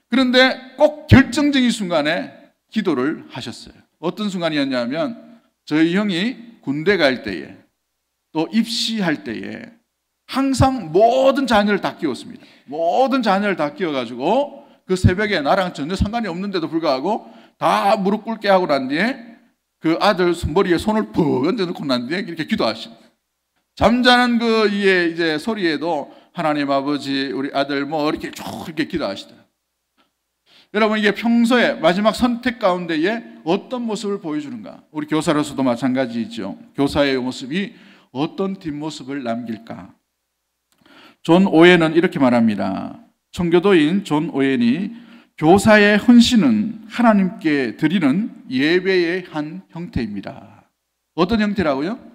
그런데 꼭 결정적인 순간에 기도를 하셨어요. 어떤 순간이었냐면 저희 형이 군대 갈 때에 또 입시할 때에 항상 모든 자녀를 다 끼웠습니다. 모든 자녀를 다 끼워가지고 그 새벽에 나랑 전혀 상관이 없는데도 불구하고 다 무릎 꿇게 하고 난 뒤에 그 아들 머리에 손을 푹 얹어놓고 난 뒤에 이렇게 기도하십니다. 잠자는 그 이제 소리에도 하나님 아버지 우리 아들 뭐 이렇게 쭉 이렇게 기도하시더라고요. 여러분, 이게 평소에 마지막 선택 가운데에 어떤 모습을 보여주는가? 우리 교사로서도 마찬가지죠. 교사의 모습이 어떤 뒷모습을 남길까? 존 오웬은 이렇게 말합니다. 청교도인 존 오웬이 교사의 헌신은 하나님께 드리는 예배의 한 형태입니다. 어떤 형태라고요?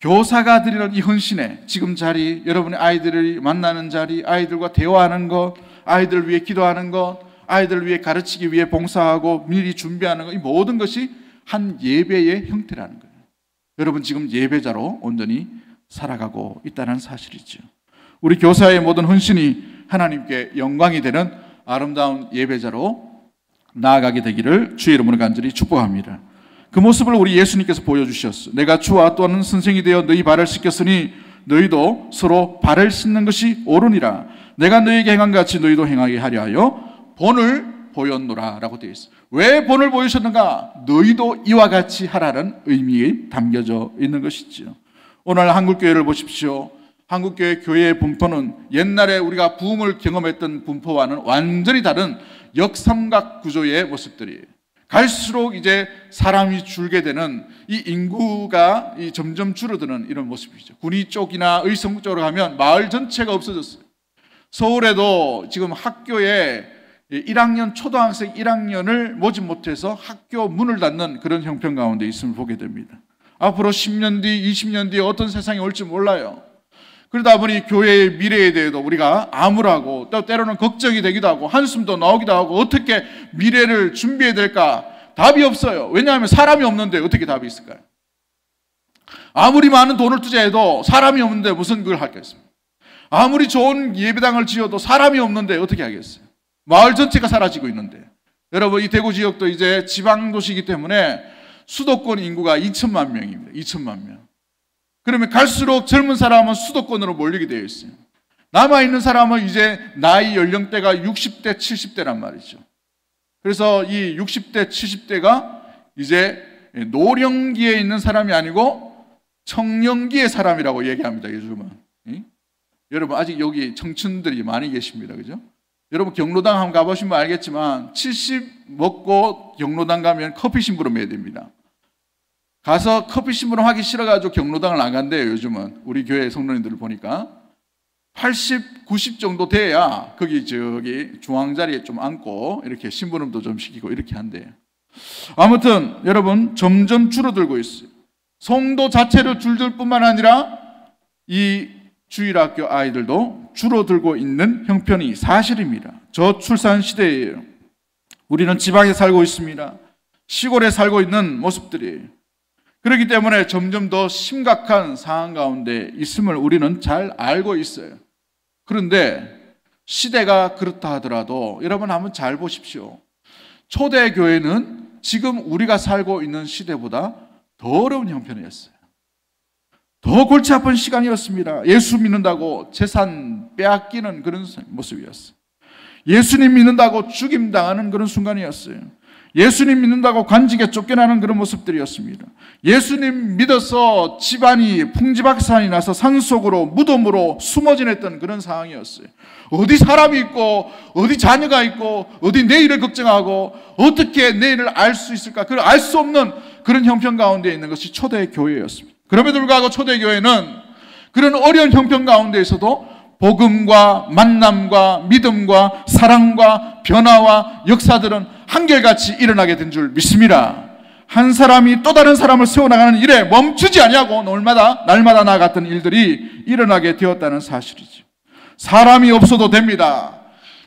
교사가 드리는 이 헌신에 지금 자리, 여러분의 아이들을 만나는 자리, 아이들과 대화하는 것, 아이들을 위해 기도하는 것, 아이들을 위해 가르치기 위해 봉사하고 미리 준비하는 것, 이 모든 것이 한 예배의 형태라는 거예요. 여러분 지금 예배자로 온전히 살아가고 있다는 사실이죠. 우리 교사의 모든 헌신이 하나님께 영광이 되는 아름다운 예배자로 나아가게 되기를 주의 이름으로 간절히 축복합니다. 그 모습을 우리 예수님께서 보여주셨어. 내가 주와 또한 선생이 되어 너희 발을 씻겼으니 너희도 서로 발을 씻는 것이 옳으니라. 내가 너희에게 행한 같이 너희도 행하게 하려 하여 본을 보였노라 라고 되어 있어요. 왜 본을 보이셨는가? 너희도 이와 같이 하라는 의미에 담겨져 있는 것이지요. 오늘 한국교회를 보십시오. 한국교회 교회의 분포는 옛날에 우리가 부흥을 경험했던 분포와는 완전히 다른 역삼각 구조의 모습들이에요. 갈수록 이제 사람이 줄게 되는 이 인구가 점점 줄어드는 이런 모습이죠. 군위 쪽이나 의성 쪽으로 가면 마을 전체가 없어졌어요. 서울에도 지금 학교에 1학년 초등학생 1학년을 모집 못해서 학교 문을 닫는 그런 형편 가운데 있음을 보게 됩니다. 앞으로 10년 뒤, 20년 뒤에 어떤 세상이 올지 몰라요. 그러다 보니 교회의 미래에 대해서 우리가 암울하고 또 때로는 걱정이 되기도 하고 한숨도 나오기도 하고 어떻게 미래를 준비해야 될까? 답이 없어요. 왜냐하면 사람이 없는데 어떻게 답이 있을까요? 아무리 많은 돈을 투자해도 사람이 없는데 무슨 그걸 하겠습니까? 아무리 좋은 예배당을 지어도 사람이 없는데 어떻게 하겠어요? 마을 전체가 사라지고 있는데. 여러분 이 대구 지역도 이제 지방도시이기 때문에 수도권 인구가 2천만 명입니다. 2천만 명. 그러면 갈수록 젊은 사람은 수도권으로 몰리게 되어 있어요. 남아있는 사람은 이제 나이 연령대가 60대, 70대란 말이죠. 그래서 이 60대, 70대가 이제 노령기에 있는 사람이 아니고 청년기의 사람이라고 얘기합니다. 요즘은. 여러분 아직 여기 청춘들이 많이 계십니다. 그죠? 여러분 경로당 한번 가보시면 알겠지만 70 먹고 경로당 가면 커피 심부름해야 됩니다. 가서 커피 심부름 하기 싫어가지고 경로당을 안 간대요. 요즘은 우리 교회 성도님들을 보니까 80, 90 정도 돼야 거기 저기 중앙자리에 좀 앉고 이렇게 심부름도 좀 시키고 이렇게 한대요. 아무튼 여러분 점점 줄어들고 있어요. 성도 자체를 줄줄 뿐만 아니라 이 주일학교 아이들도 줄어들고 있는 형편이 사실입니다. 저출산 시대예요. 우리는 지방에 살고 있습니다. 시골에 살고 있는 모습들이에요. 그렇기 때문에 점점 더 심각한 상황 가운데 있음을 우리는 잘 알고 있어요. 그런데 시대가 그렇다 하더라도 여러분 한번 잘 보십시오. 초대교회는 지금 우리가 살고 있는 시대보다 더 어려운 형편이었어요. 더 골치 아픈 시간이었습니다. 예수 믿는다고 재산 빼앗기는 그런 모습이었어요. 예수님 믿는다고 죽임당하는 그런 순간이었어요. 예수님 믿는다고 관직에 쫓겨나는 그런 모습들이었습니다. 예수님 믿어서 집안이 풍지박산이 나서 산속으로 무덤으로 숨어 지냈던 그런 상황이었어요. 어디 사람이 있고 어디 자녀가 있고 어디 내일을 걱정하고 어떻게 내일을 알 수 있을까? 그걸 알 수 없는 그런 형편 가운데 있는 것이 초대교회였습니다. 그럼에도 불구하고 초대교회는 그런 어려운 형편 가운데에서도 복음과 만남과 믿음과 사랑과 변화와 역사들은 한결같이 일어나게 된 줄 믿습니다. 한 사람이 또 다른 사람을 세워나가는 일에 멈추지 아니하고 날마다 나아갔던 일들이 일어나게 되었다는 사실이죠. 사람이 없어도 됩니다.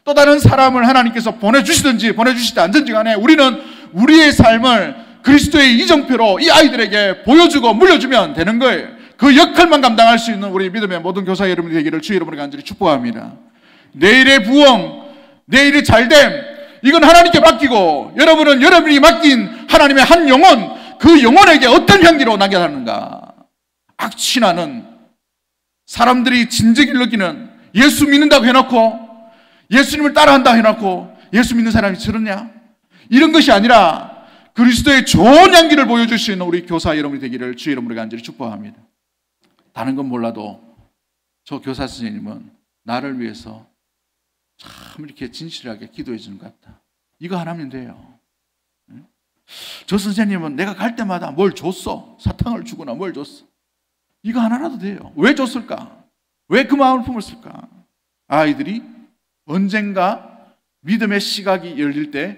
또 다른 사람을 하나님께서 보내주시든지 보내주시지 않든지 간에 우리는 우리의 삶을 그리스도의 이정표로 이 아이들에게 보여주고 물려주면 되는 거예요. 그 역할만 감당할 수 있는 우리 믿음의 모든 교사 여러분이 되기를 주의 이름으로 간절히 축복합니다. 내일의 부흥, 내일의 잘됨, 이건 하나님께 맡기고 여러분은 여러분이 맡긴 하나님의 한 영혼, 그 영혼에게 어떤 향기로 나타나는가. 악취나는, 사람들이 진정을 느끼는, 예수 믿는다고 해놓고 예수님을 따라한다고 해놓고 예수 믿는 사람이 저러냐, 이런 것이 아니라 그리스도의 좋은 향기를 보여줄 수 있는 우리 교사 여러분이 되기를 주의 이름으로 간절히 축복합니다. 다른 건 몰라도 저 교사 선생님은 나를 위해서 참 이렇게 진실하게 기도해 주는 것 같다. 이거 하나면 돼요. 저 선생님은 내가 갈 때마다 뭘 줬어. 사탕을 주거나 뭘 줬어. 이거 하나라도 돼요. 왜 줬을까? 왜 그 마음을 품었을까? 아이들이 언젠가 믿음의 시각이 열릴 때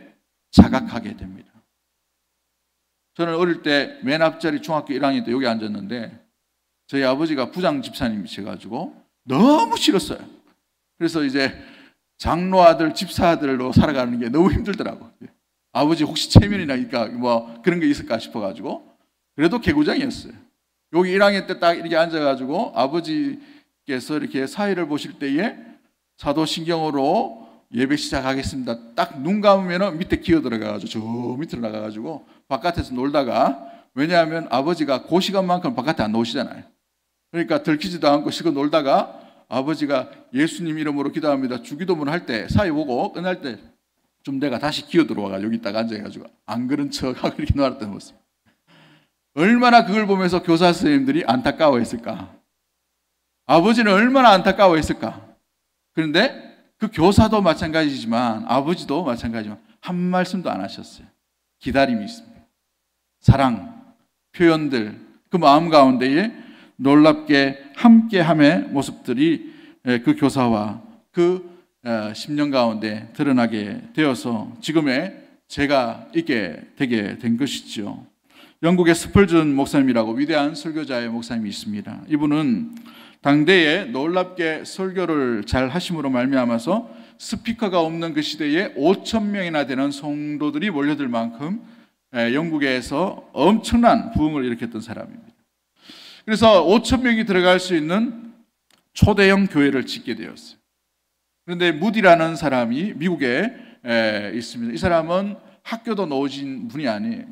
자각하게 됩니다. 저는 어릴 때 맨 앞자리 중학교 1학년 때 여기 앉았는데 저희 아버지가 부장 집사님이셔가지고 너무 싫었어요. 그래서 이제 장로 아들, 집사 아들로 살아가는 게 너무 힘들더라고. 아버지 혹시 체면이나 뭐 그런 게 있을까 싶어가지고 그래도 개구장이었어요. 여기 1학년 때 딱 이렇게 앉아가지고 아버지께서 이렇게 사회를 보실 때에 사도신경으로 예배 시작하겠습니다. 딱 눈 감으면 밑에 기어 들어가가지고 저 밑으로 나가가지고 바깥에서 놀다가, 왜냐하면 아버지가 그 시간만큼 바깥에 안 나오시잖아요. 그러니까 들키지도 않고 실컷 놀다가 아버지가 예수님 이름으로 기도합니다 주기도문 할 때 사회 보고 끝날 때 좀 내가 다시 기어 들어와가지고 여기 딱 앉아가지고 안 그런 척하고 이렇게 놀았던 모습. 얼마나 그걸 보면서 교사 선생님들이 안타까워했을까. 아버지는 얼마나 안타까워했을까. 그런데 그 교사도 마찬가지지만 아버지도 마찬가지지만 한 말씀도 안 하셨어요. 기다림이 있습니다. 사랑, 표현들, 그 마음 가운데에 놀랍게 함께함의 모습들이 그 교사와 그 10년 가운데 드러나게 되어서 지금의 제가 있게 되게 된 것이죠. 영국의 스펄전 목사님이라고 위대한 설교자의 목사님이 있습니다. 이분은 당대에 놀랍게 설교를 잘 하심으로 말미암아서 스피커가 없는 그 시대에 5,000명이나 되는 성도들이 몰려들 만큼 영국에서 엄청난 부흥을 일으켰던 사람입니다. 그래서 5,000명이 들어갈 수 있는 초대형 교회를 짓게 되었어요. 그런데 무디라는 사람이 미국에 있습니다. 이 사람은 학교도 나오신 분이 아니에요.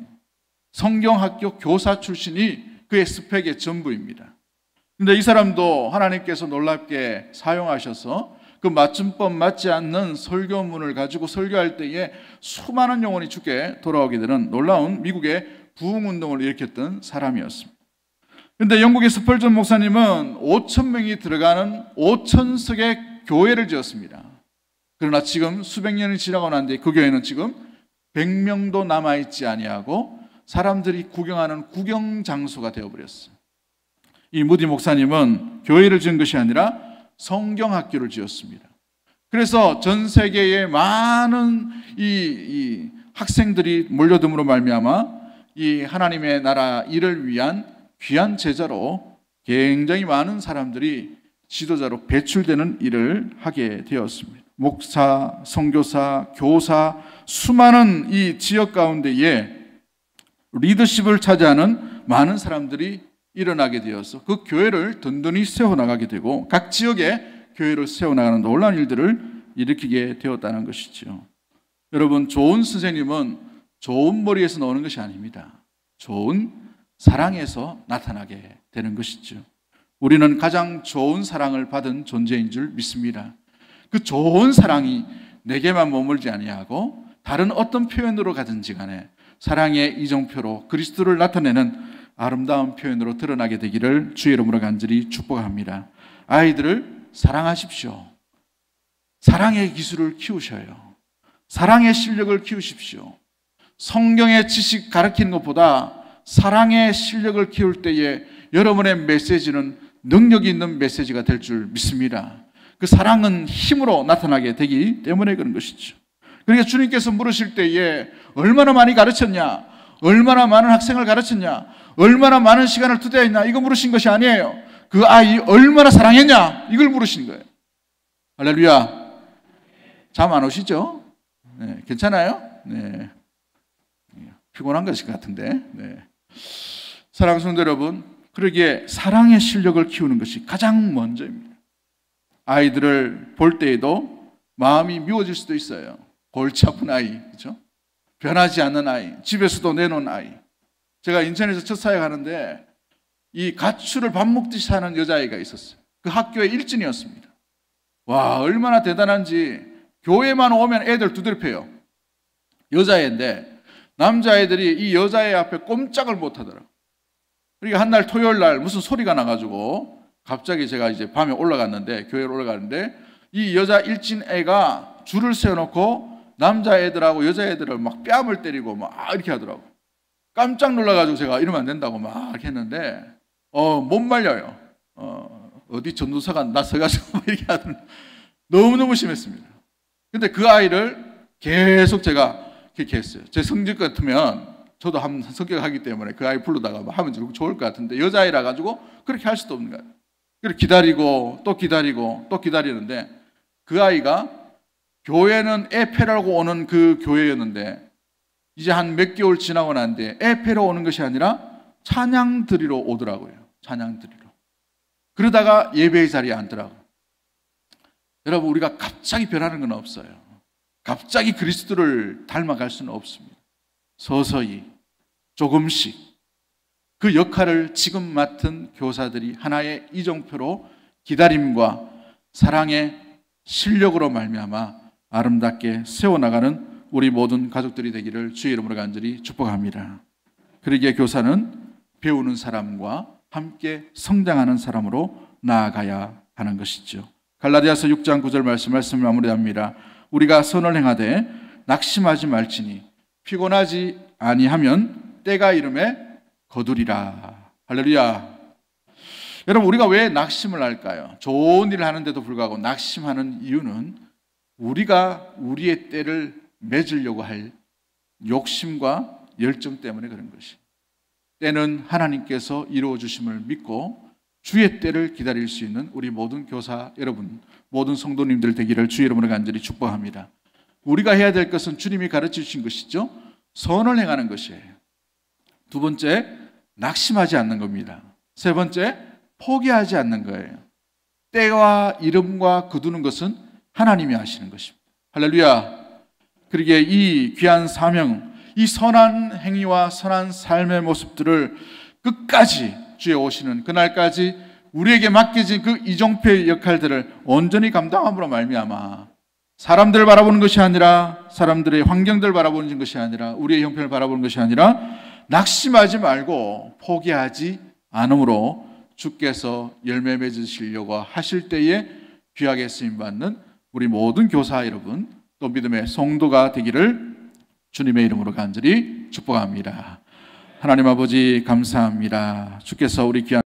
성경학교 교사 출신이 그의 스펙의 전부입니다. 그런데 이 사람도 하나님께서 놀랍게 사용하셔서 그 맞춤법 맞지 않는 설교문을 가지고 설교할 때에 수많은 영혼이 주께 돌아오게 되는 놀라운 미국의 부흥운동을 일으켰던 사람이었습니다. 그런데 영국의 스펄전 목사님은 5,000명이 들어가는 5,000석의 교회를 지었습니다. 그러나 지금 수백 년이 지나고 난 뒤에 그 교회는 지금 100명도 남아있지 아니하고 사람들이 구경하는 구경 장소가 되어버렸어요. 이 무디 목사님은 교회를 지은 것이 아니라 성경학교를 지었습니다. 그래서 전 세계의 많은 이 학생들이 몰려듦으로 말미암아 이 하나님의 나라 일을 위한 귀한 제자로 굉장히 많은 사람들이 지도자로 배출되는 일을 하게 되었습니다. 목사, 선교사, 교사, 수많은 이 지역 가운데에 리더십을 차지하는 많은 사람들이 일어나게 되어서 그 교회를 든든히 세워나가게 되고 각 지역에 교회를 세워나가는 놀라운 일들을 일으키게 되었다는 것이죠. 여러분, 좋은 선생님은 좋은 머리에서 나오는 것이 아닙니다. 좋은 사랑에서 나타나게 되는 것이죠. 우리는 가장 좋은 사랑을 받은 존재인 줄 믿습니다. 그 좋은 사랑이 내게만 머물지 아니하고 다른 어떤 표현으로 가든지 간에 사랑의 이정표로 그리스도를 나타내는 아름다운 표현으로 드러나게 되기를 주의 이름으로 간절히 축복합니다. 아이들을 사랑하십시오. 사랑의 기술을 키우셔요. 사랑의 실력을 키우십시오. 성경의 지식 가르치는 것보다 사랑의 실력을 키울 때에 여러분의 메시지는 능력이 있는 메시지가 될 줄 믿습니다. 그 사랑은 힘으로 나타나게 되기 때문에 그런 것이죠. 그러니까 주님께서 물으실 때에 얼마나 많이 가르쳤냐, 얼마나 많은 학생을 가르쳤냐, 얼마나 많은 시간을 투자했냐, 이거 물으신 것이 아니에요. 그 아이 얼마나 사랑했냐, 이걸 물으신 거예요. 할렐루야. 잠 안 오시죠? 네, 괜찮아요? 네. 피곤한 것일 것 같은데. 네. 사랑하는 성도 여러분, 그러기에 사랑의 실력을 키우는 것이 가장 먼저입니다. 아이들을 볼 때에도 마음이 미워질 수도 있어요. 골치 아픈 아이, 그렇죠? 변하지 않는 아이, 집에서도 내놓은 아이. 제가 인천에서 첫 사역하는데 이 가출을 밥 먹듯이 사는 여자아이가 있었어요. 그 학교의 일진이었습니다. 와, 얼마나 대단한지. 교회만 오면 애들 두드려 여자애인데 남자애들이 이 여자애 앞에 꼼짝을 못 하더라고요. 그러니까 한 날 토요일 날 무슨 소리가 나가지고 갑자기 제가 이제 밤에 올라갔는데, 교회에 올라가는데 이 여자 일진 애가 줄을 세워놓고 남자애들하고 여자애들을 막 뺨을 때리고 막 이렇게 하더라고요. 깜짝 놀라가지고 제가 이러면 안 된다고 막 했는데 못 말려요. 어디 전도사가 나 서가지고 이렇게 하더니 너무너무 심했습니다. 근데 그 아이를 계속 제가 그렇게 했어요. 제 성격 같으면 저도 한 성격하기 때문에 그 아이 불러다가 하면 좋을 것 같은데 여자아이라 가지고 그렇게 할 수도 없는 거예요. 그래서 기다리고 또 기다리고 또 기다리는데 그 아이가 교회는 애 패라고 오는 그 교회였는데 이제 한 몇 개월 지나고 난데 애 패러 오는 것이 아니라 찬양 드리러 오더라고요. 찬양 드리러. 그러다가 예배의 자리에 앉더라고요. 여러분, 우리가 갑자기 변하는 건 없어요. 갑자기 그리스도를 닮아갈 수는 없습니다. 서서히 조금씩 그 역할을 지금 맡은 교사들이 하나의 이정표로 기다림과 사랑의 실력으로 말미암아 아름답게 세워나가는 우리 모든 가족들이 되기를 주의 이름으로 간절히 축복합니다. 그러기에 교사는 배우는 사람과 함께 성장하는 사람으로 나아가야 하는 것이죠. 갈라디아서 6장 9절 말씀을 마무리합니다. 우리가 선을 행하되 낙심하지 말지니 피곤하지 아니하면 때가 이름에 거두리라. 할렐루야. 여러분, 우리가 왜 낙심을 할까요? 좋은 일을 하는데도 불구하고 낙심하는 이유는 우리가 우리의 때를 맺으려고 할 욕심과 열정 때문에 그런 것이. 때는 하나님께서 이루어 주심을 믿고 주의 때를 기다릴 수 있는 우리 모든 교사 여러분, 모든 성도님들 되기를 주의 이름으로 간절히 축복합니다. 우리가 해야 될 것은 주님이 가르쳐 주신 것이죠. 선을 행하는 것이에요. 두 번째, 낙심하지 않는 겁니다. 세 번째, 포기하지 않는 거예요. 때와 이름과 거두는 것은 하나님이 하시는 것입니다. 할렐루야. 그러기에 이 귀한 사명, 이 선한 행위와 선한 삶의 모습들을 끝까지 주의 오시는 그날까지 우리에게 맡겨진 그 이정표의 역할들을 온전히 감당함으로 말미암아 사람들을 바라보는 것이 아니라, 사람들의 환경들을 바라보는 것이 아니라, 우리의 형편을 바라보는 것이 아니라 낙심하지 말고 포기하지 않음으로 주께서 열매 맺으시려고 하실 때에 귀하게 쓰임받는 우리 모든 교사 여러분, 또 믿음의 성도가 되기를 주님의 이름으로 간절히 축복합니다. 하나님 아버지 감사합니다. 주께서 우리 귀한